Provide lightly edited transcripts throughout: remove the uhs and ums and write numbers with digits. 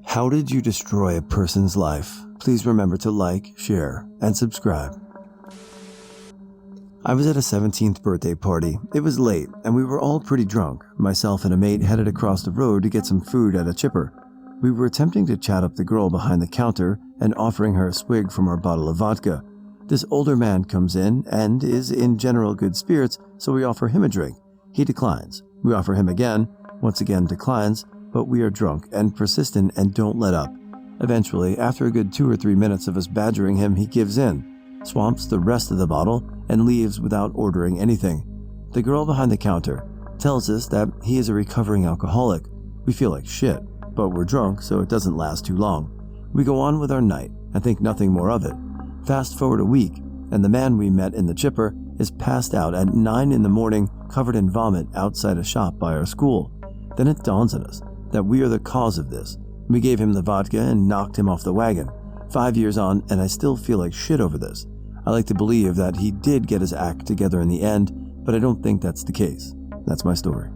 How did you destroy a person's life? Please remember to like, share, and subscribe. I was at a 17th birthday party. It was late, and we were all pretty drunk. Myself and a mate headed across the road to get some food at a chipper. We were attempting to chat up the girl behind the counter and offering her a swig from our bottle of vodka. This older man comes in and is in general good spirits, so we offer him a drink. He declines. We offer him again, once again declines, but we are drunk and persistent and don't let up. Eventually, after a good 2 or 3 minutes of us badgering him, he gives in, swamps the rest of the bottle, and leaves without ordering anything. The girl behind the counter tells us that he is a recovering alcoholic. We feel like shit, but we're drunk, so it doesn't last too long. We go on with our night and think nothing more of it. Fast forward a week, and the man we met in the chipper is passed out at 9 a.m, covered in vomit outside a shop by our school. Then it dawns on us that we are the cause of this. We gave him the vodka and knocked him off the wagon. 5 years on, and I still feel like shit over this. I like to believe that he did get his act together in the end, but I don't think that's the case. That's my story.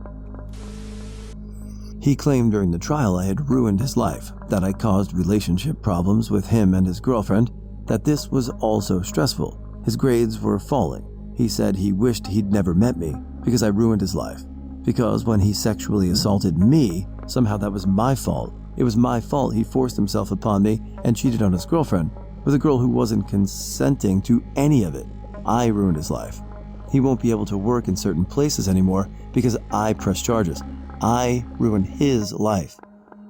He claimed during the trial I had ruined his life, that I caused relationship problems with him and his girlfriend, that this was also stressful. His grades were falling. He said he wished he'd never met me because I ruined his life. Because when he sexually assaulted me, somehow that was my fault. It was my fault he forced himself upon me and cheated on his girlfriend with a girl who wasn't consenting to any of it. I ruined his life. He won't be able to work in certain places anymore because I pressed charges. I ruined his life.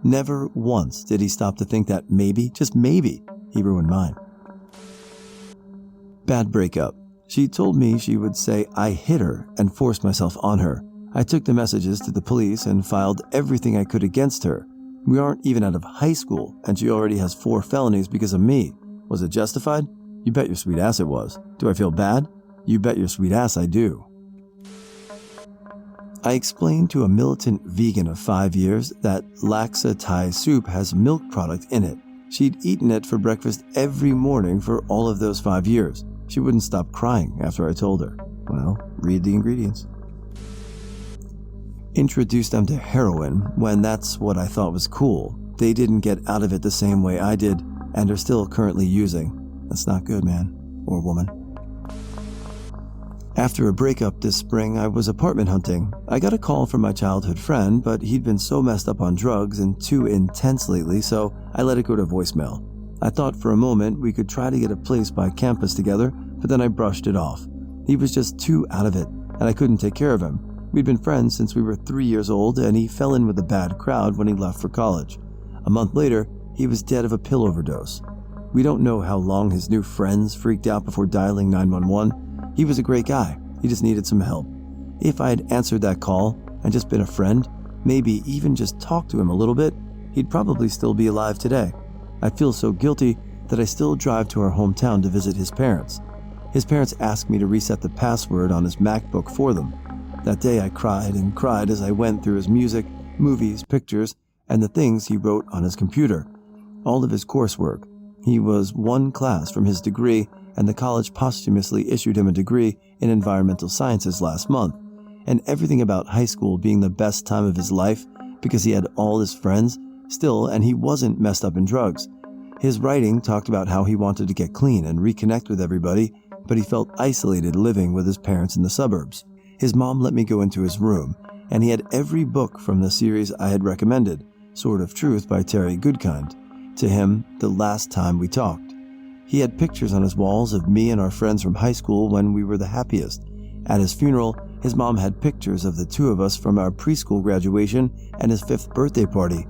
Never once did he stop to think that maybe, just maybe, he ruined mine. Bad breakup. She told me she would say I hit her and forced myself on her. I took the messages to the police and filed everything I could against her. We aren't even out of high school, and she already has 4 felonies because of me. Was it justified? You bet your sweet ass it was. Do I feel bad? You bet your sweet ass I do. I explained to a militant vegan of 5 years that laksa Thai soup has milk product in it. She'd eaten it for breakfast every morning for all of those 5 years. She wouldn't stop crying after I told her. Well, read the ingredients. Introduced them to heroin when that's what I thought was cool. They didn't get out of it the same way I did and are still currently using. That's not good, man. Or woman. After a breakup this spring, I was apartment hunting. I got a call from my childhood friend, but he'd been so messed up on drugs and too intense lately, so I let it go to voicemail. I thought for a moment we could try to get a place by campus together, but then I brushed it off. He was just too out of it, and I couldn't take care of him. We'd been friends since we were 3 years old, and he fell in with a bad crowd when he left for college. A month later, he was dead of a pill overdose. We don't know how long his new friends freaked out before dialing 911. He was a great guy. He just needed some help. If I had answered that call and just been a friend, maybe even just talked to him a little bit, he'd probably still be alive today. I feel so guilty that I still drive to our hometown to visit his parents. His parents asked me to reset the password on his MacBook for them. That day I cried and cried as I went through his music, movies, pictures, and the things he wrote on his computer. All of his coursework. He was one class from his degree, and the college posthumously issued him a degree in environmental sciences last month, and everything about high school being the best time of his life because he had all his friends still and he wasn't messed up in drugs. His writing talked about how he wanted to get clean and reconnect with everybody, but he felt isolated living with his parents in the suburbs. His mom let me go into his room, and he had every book from the series I had recommended, Sword of Truth by Terry Goodkind, to him the last time we talked. He had pictures on his walls of me and our friends from high school when we were the happiest. At his funeral, his mom had pictures of the 2 of us from our preschool graduation and his 5th birthday party.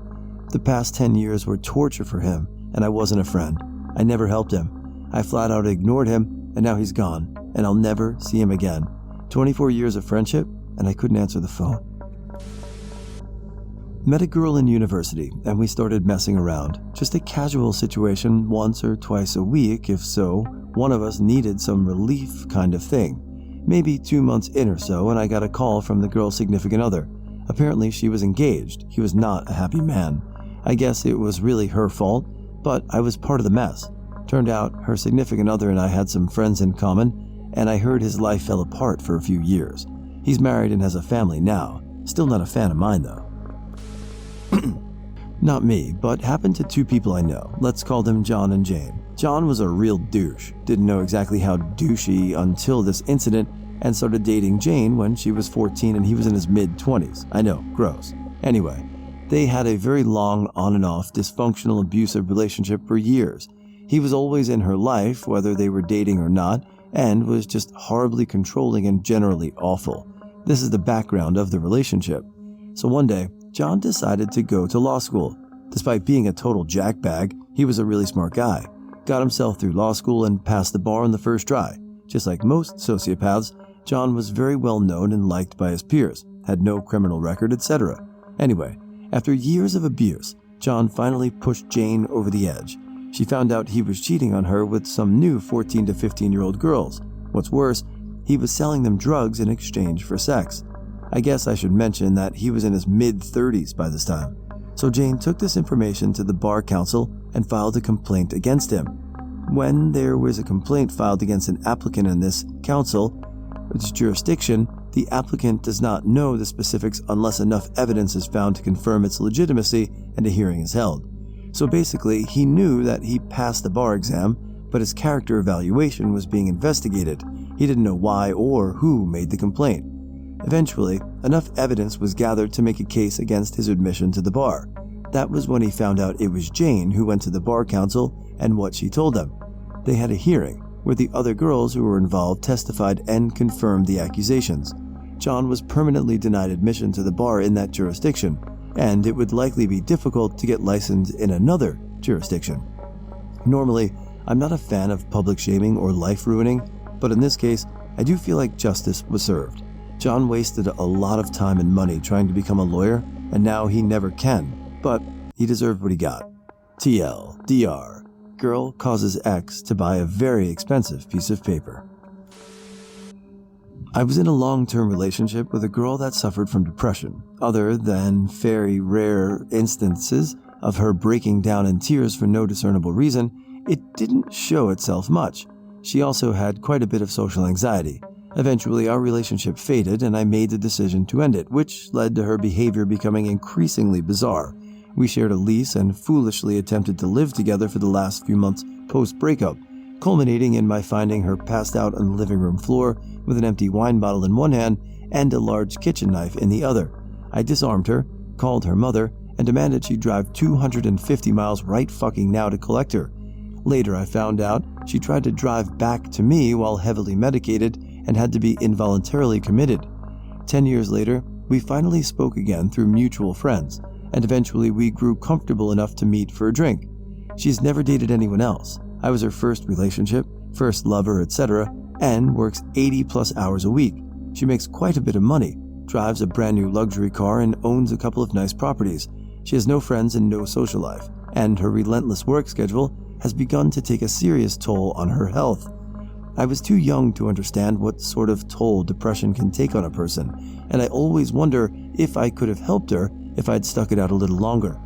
The past 10 years were torture for him, and I wasn't a friend. I never helped him. I flat out ignored him, and now he's gone, and I'll never see him again. 24 years of friendship, and I couldn't answer the phone. Met a girl in university, and we started messing around. Just a casual situation once or twice a week, if so, one of us needed some relief kind of thing. Maybe 2 months in or so, and I got a call from the girl's significant other. Apparently she was engaged. He was not a happy man. I guess it was really her fault, but I was part of the mess. Turned out her significant other and I had some friends in common, and I heard his life fell apart for a few years. He's married and has a family now. Still not a fan of mine, though. Not me, but happened to two people I know. Let's call them John and Jane. John was a real douche. Didn't know exactly how douchey until this incident and started dating Jane when she was 14 and he was in his mid-20s. I know, gross. Anyway, they had a very long on and off dysfunctional abusive relationship for years. He was always in her life, whether they were dating or not, and was just horribly controlling and generally awful. This is the background of the relationship. So one day, John decided to go to law school. Despite being a total jackbag, he was a really smart guy. Got himself through law school and passed the bar on the first try. Just like most sociopaths, John was very well known and liked by his peers, had no criminal record, etc. Anyway, after years of abuse, John finally pushed Jane over the edge. She found out he was cheating on her with some new 14 to 15-year-old girls. What's worse, he was selling them drugs in exchange for sex. I guess I should mention that he was in his mid-30s by this time. So Jane took this information to the bar council and filed a complaint against him. When there was a complaint filed against an applicant in this jurisdiction, the applicant does not know the specifics unless enough evidence is found to confirm its legitimacy and a hearing is held. So basically, he knew that he passed the bar exam, but his character evaluation was being investigated. He didn't know why or who made the complaint. Eventually, enough evidence was gathered to make a case against his admission to the bar. That was when he found out it was Jane who went to the bar council and what she told them. They had a hearing where the other girls who were involved testified and confirmed the accusations. John was permanently denied admission to the bar in that jurisdiction, and it would likely be difficult to get licensed in another jurisdiction. Normally, I'm not a fan of public shaming or life ruining, but in this case, I do feel like justice was served. John wasted a lot of time and money trying to become a lawyer, and now he never can, but he deserved what he got. TL, DR, girl causes ex to buy a very expensive piece of paper. I was in a long-term relationship with a girl that suffered from depression. Other than very rare instances of her breaking down in tears for no discernible reason, it didn't show itself much. She also had quite a bit of social anxiety. Eventually, our relationship faded and I made the decision to end it, which led to her behavior becoming increasingly bizarre. We shared a lease and foolishly attempted to live together for the last few months post-breakup, culminating in my finding her passed out on the living room floor with an empty wine bottle in one hand and a large kitchen knife in the other. I disarmed her, called her mother, and demanded she drive 250 miles right fucking now to collect her. Later, I found out she tried to drive back to me while heavily medicated and had to be involuntarily committed. 10 years later, we finally spoke again through mutual friends, and eventually we grew comfortable enough to meet for a drink. She's never dated anyone else. I was her first relationship, first lover, etc., and works 80 plus hours a week. She makes quite a bit of money, drives a brand new luxury car, and owns a couple of nice properties. She has no friends and no social life, and her relentless work schedule has begun to take a serious toll on her health. I was too young to understand what sort of toll depression can take on a person, and I always wonder if I could have helped her if I'd stuck it out a little longer.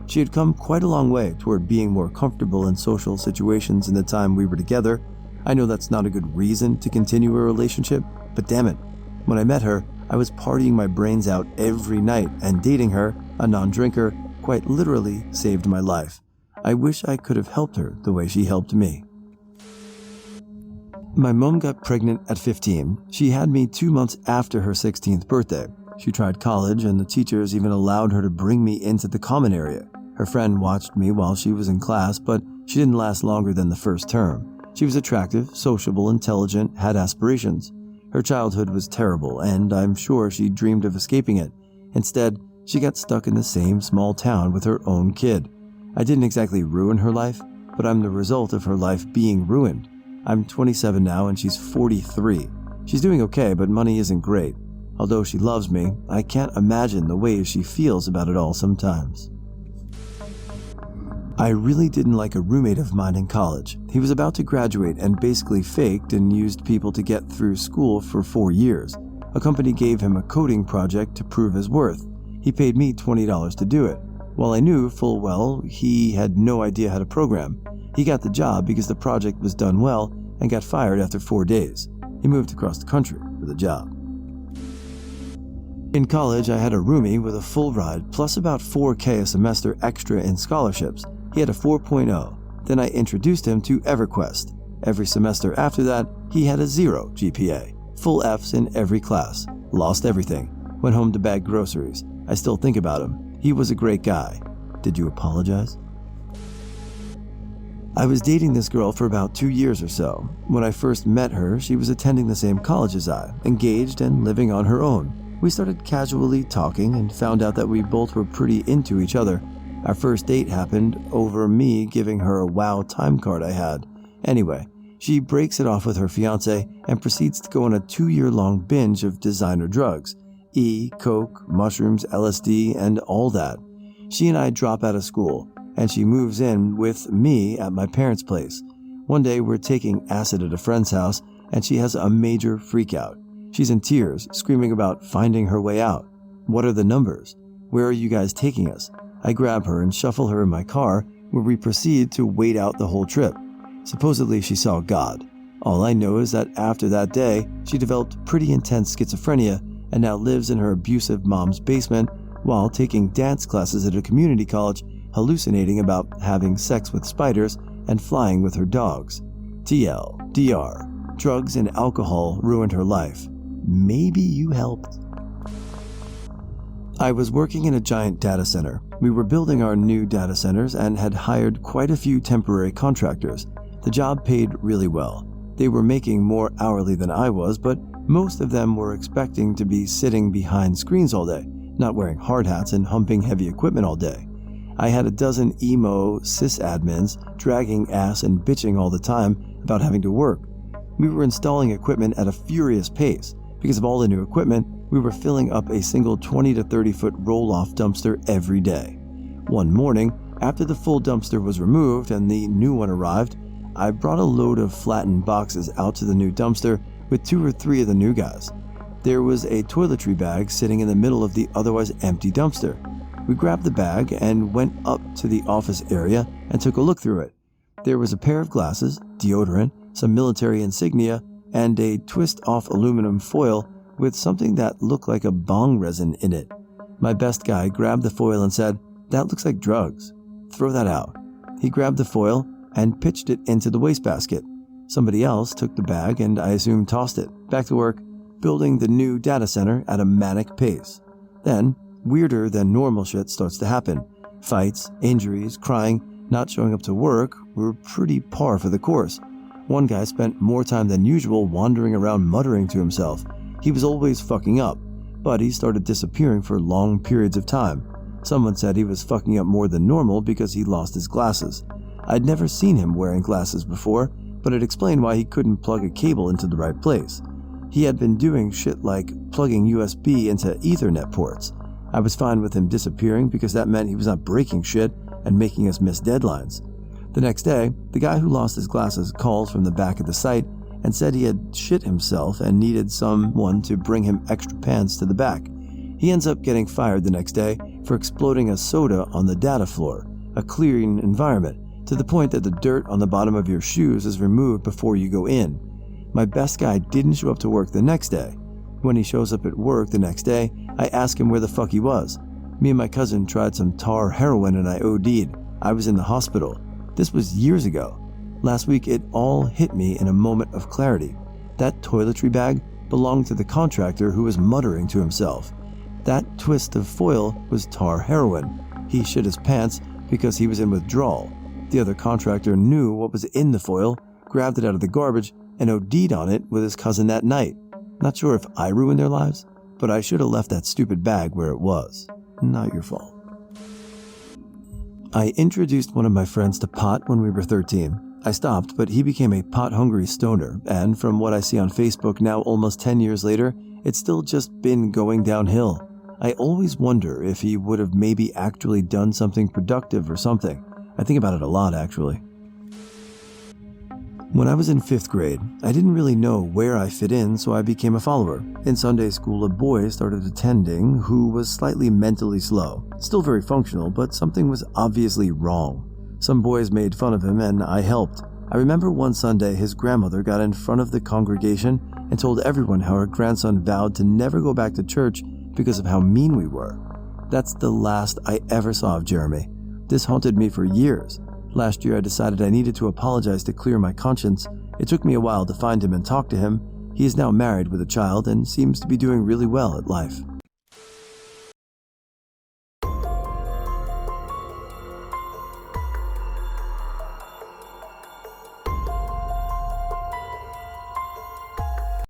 She had come quite a long way toward being more comfortable in social situations in the time we were together. I know that's not a good reason to continue a relationship, but damn it, when I met her, I was partying my brains out every night, and dating her, a non-drinker, quite literally saved my life. I wish I could have helped her the way she helped me. My mom got pregnant at 15. She had me 2 months after her 16th birthday. She tried college, and the teachers even allowed her to bring me into the common area. Her friend watched me while she was in class, but she didn't last longer than the first term. She was attractive, sociable, intelligent, had aspirations. Her childhood was terrible, and I'm sure she dreamed of escaping it. Instead, she got stuck in the same small town with her own kid. I didn't exactly ruin her life, but I'm the result of her life being ruined. I'm 27 now and she's 43. She's doing okay, but money isn't great. Although she loves me, I can't imagine the ways she feels about it all sometimes. I really didn't like a roommate of mine in college. He was about to graduate and basically faked and used people to get through school for 4 years. A company gave him a coding project to prove his worth. He paid me $20 to do it. While I knew full well he had no idea how to program, he got the job because the project was done well and got fired after 4 days. He moved across the country for the job. In college, I had a roomie with a full ride plus about $4,000 a semester extra in scholarships. He had a 4.0. Then I introduced him to EverQuest. Every semester after that, he had a 0 GPA. Full Fs in every class. Lost everything. Went home to bag groceries. I still think about him. He was a great guy. Did you apologize? I was dating this girl for about 2 years or so. When I first met her, she was attending the same college as I, engaged and living on her own. We started casually talking and found out that we both were pretty into each other. Our first date happened over me giving her a WoW time card I had. Anyway, she breaks it off with her fiance and proceeds to go on a 2-year-long binge of designer drugs. Coke, mushrooms, LSD, and all that. She and I drop out of school, and she moves in with me at my parents' place. One day we're taking acid at a friend's house, and she has a major freakout. She's in tears, screaming about finding her way out. What are the numbers? Where are you guys taking us? I grab her and shuffle her in my car, where we proceed to wait out the whole trip. Supposedly she saw God. All I know is that after that day, she developed pretty intense schizophrenia and now lives in her abusive mom's basement while taking dance classes at a community college, hallucinating about having sex with spiders and flying with her dogs. TL, DR, drugs and alcohol ruined her life. Maybe you helped. I was working in a giant data center. We were building our new data centers and had hired quite a few temporary contractors. The job paid really well. They were making more hourly than I was, but most of them were expecting to be sitting behind screens all day, not wearing hard hats and humping heavy equipment all day. I had a dozen emo sysadmins dragging ass and bitching all the time about having to work. We were installing equipment at a furious pace. Because of all the new equipment, we were filling up a single 20 to 30 foot roll-off dumpster every day. One morning, after the full dumpster was removed and the new one arrived, I brought a load of flattened boxes out to the new dumpster with 2 or 3 of the new guys. There was a toiletry bag sitting in the middle of the otherwise empty dumpster. We grabbed the bag and went up to the office area and took a look through it. There was a pair of glasses, deodorant, some military insignia, and a twist-off aluminum foil with something that looked like a bong resin in it. My best guy grabbed the foil and said, "That looks like drugs. Throw that out." He grabbed the foil and pitched it into the wastebasket. Somebody else took the bag and I assume tossed it. Back to work, building the new data center at a manic pace. Then, weirder than normal shit starts to happen. Fights, injuries, crying, not showing up to work were pretty par for the course. One guy spent more time than usual wandering around muttering to himself. He was always fucking up, but he started disappearing for long periods of time. Someone said he was fucking up more than normal because he lost his glasses. I'd never seen him wearing glasses before, but it explained why he couldn't plug a cable into the right place. He had been doing shit like plugging USB into Ethernet ports. I was fine with him disappearing because that meant he was not breaking shit and making us miss deadlines. The next day, the guy who lost his glasses calls from the back of the site and said he had shit himself and needed someone to bring him extra pants to the back. He ends up getting fired the next day for exploding a soda on the data floor, a clean environment, to the point that the dirt on the bottom of your shoes is removed before you go in. My best guy didn't show up to work the next day. When he shows up at work the next day, I ask him where the fuck he was. Me and my cousin tried some tar heroin and I OD'd. I was in the hospital. This was years ago. Last week it all hit me in a moment of clarity. That toiletry bag belonged to the contractor who was muttering to himself. That twist of foil was tar heroin. He shit his pants because he was in withdrawal. The other contractor knew what was in the foil, grabbed it out of the garbage, and OD'd on it with his cousin that night. Not sure if I ruined their lives, but I should have left that stupid bag where it was. Not your fault. I introduced one of my friends to pot when we were 13. I stopped, but he became a pot-hungry stoner, and from what I see on Facebook now almost 10 years later, it's still just been going downhill. I always wonder if he would have maybe actually done something productive or something. I think about it a lot, actually. When I was in 5th grade, I didn't really know where I fit in, so I became a follower. In Sunday school, a boy started attending who was slightly mentally slow. Still very functional, but something was obviously wrong. Some boys made fun of him, and I helped. I remember one Sunday his grandmother got in front of the congregation and told everyone how her grandson vowed to never go back to church because of how mean we were. That's the last I ever saw of Jeremy. This haunted me for years. Last year I decided I needed to apologize to clear my conscience. It took me a while to find him and talk to him. He is now married with a child and seems to be doing really well at life.